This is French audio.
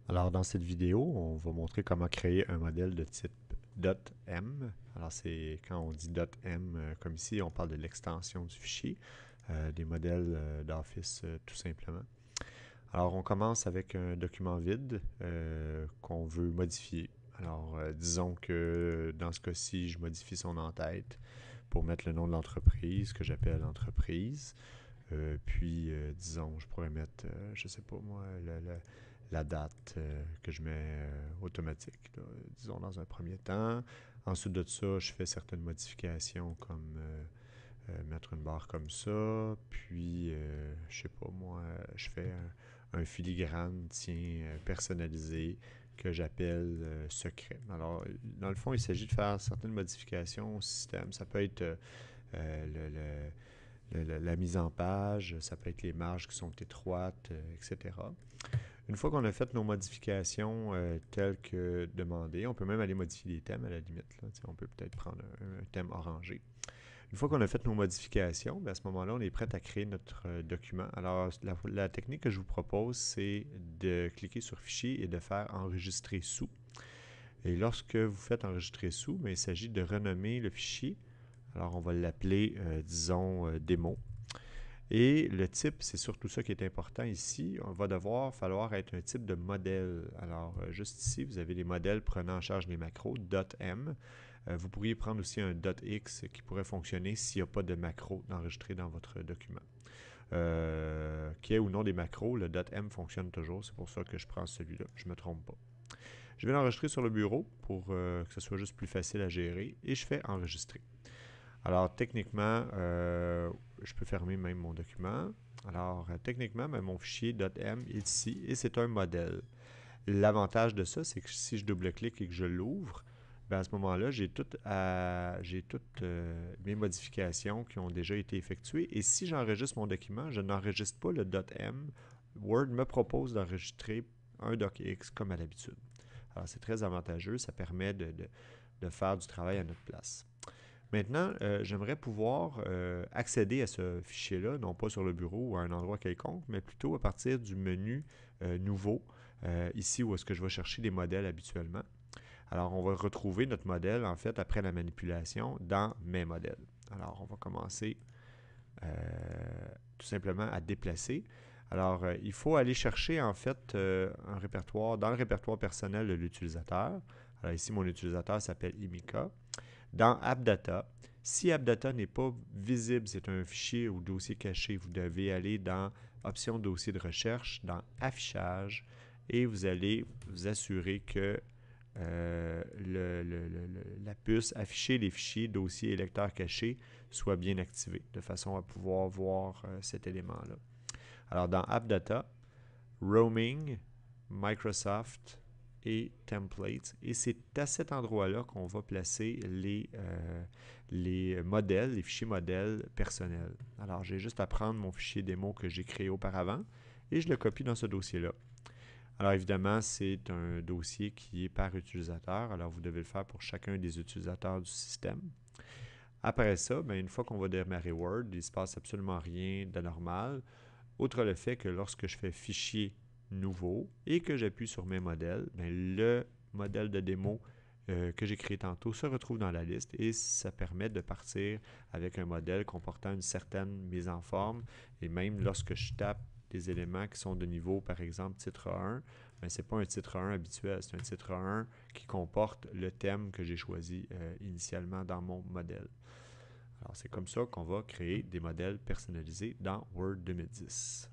Alors, dans cette vidéo, on va montrer comment créer un modèle de type .m. Alors, c'est quand on dit .m, comme ici, on parle de l'extension du fichier, des modèles d'Office tout simplement. Alors, on commence avec un document vide qu'on veut modifier. Alors, disons que dans ce cas-ci, je modifie son en-tête pour mettre le nom de l'entreprise, que j'appelle entreprise. Disons, je pourrais mettre, je sais pas moi, la date que je mets automatique, là, disons dans un premier temps. Ensuite de ça, je fais certaines modifications comme mettre une barre comme ça, je sais pas moi, je fais un filigrane, tiens, personnalisé que j'appelle secret. Alors, dans le fond, il s'agit de faire certaines modifications au système. Ça peut être la mise en page, ça peut être les marges qui sont étroites, etc. Une fois qu'on a fait nos modifications telles que demandées, on peut même aller modifier les thèmes à la limite. Là. On peut peut-être prendre un thème orangé. Une fois qu'on a fait nos modifications, bien, à ce moment-là, on est prêt à créer notre document. Alors, la technique que je vous propose, c'est de cliquer sur Fichier et de faire Enregistrer sous. Et lorsque vous faites Enregistrer sous, bien, il s'agit de renommer le fichier. Alors, on va l'appeler, disons, démo. Et le type, c'est surtout ça qui est important ici. On va falloir être un type de modèle. Alors, juste ici, vous avez les modèles prenant en charge les macros, .m. Vous pourriez prendre aussi un .x qui pourrait fonctionner s'il n'y a pas de macro enregistré dans votre document. Qu'il y ait ou non des macros, le .m fonctionne toujours. C'est pour ça que je prends celui-là. Je ne me trompe pas. Je vais l'enregistrer sur le bureau pour que ce soit juste plus facile à gérer et je fais enregistrer. Alors, techniquement, je peux fermer même mon document. Alors, techniquement, mon fichier .m est ici et c'est un modèle. L'avantage de ça, c'est que si je double-clique et que je l'ouvre, ben à ce moment-là, j'ai toutes mes modifications qui ont déjà été effectuées. Et si j'enregistre mon document, je n'enregistre pas le .m. Word me propose d'enregistrer un docx comme à l'habitude. Alors, c'est très avantageux. Ça permet de faire du travail à notre place. Maintenant, j'aimerais pouvoir accéder à ce fichier-là, non pas sur le bureau ou à un endroit quelconque, mais plutôt à partir du menu Nouveau, ici où est-ce que je vais chercher des modèles habituellement. Alors, on va retrouver notre modèle, en fait, après la manipulation, dans Mes modèles. Alors, on va commencer tout simplement à déplacer. Alors, il faut aller chercher, en fait, un répertoire, dans le répertoire personnel de l'utilisateur. Alors, ici, mon utilisateur s'appelle Imika. Dans AppData, si AppData n'est pas visible, c'est un fichier ou dossier caché, vous devez aller dans Options dossier de recherche, dans Affichage, et vous allez vous assurer que la puce Afficher les fichiers, dossiers et lecteurs cachés soit bien activée, de façon à pouvoir voir cet élément-là. Alors, dans AppData, Roaming, Microsoft et Templates. Et c'est à cet endroit-là qu'on va placer les modèles, les fichiers modèles personnels. Alors, j'ai juste à prendre mon fichier démo que j'ai créé auparavant et je le copie dans ce dossier-là. Alors, évidemment, c'est un dossier qui est par utilisateur. Alors, vous devez le faire pour chacun des utilisateurs du système. Après ça, bien, une fois qu'on va démarrer Word, il ne se passe absolument rien d'anormal. Outre le fait que lorsque je fais Fichier nouveau et que j'appuie sur mes modèles, bien, le modèle de démo que j'ai créé tantôt se retrouve dans la liste et ça permet de partir avec un modèle comportant une certaine mise en forme. Et même lorsque je tape des éléments qui sont de niveau, par exemple, titre 1, bien, ce n'est pas un titre 1 habituel, c'est un titre 1 qui comporte le thème que j'ai choisi initialement dans mon modèle. Alors, c'est comme ça qu'on va créer des modèles personnalisés dans Word 2010.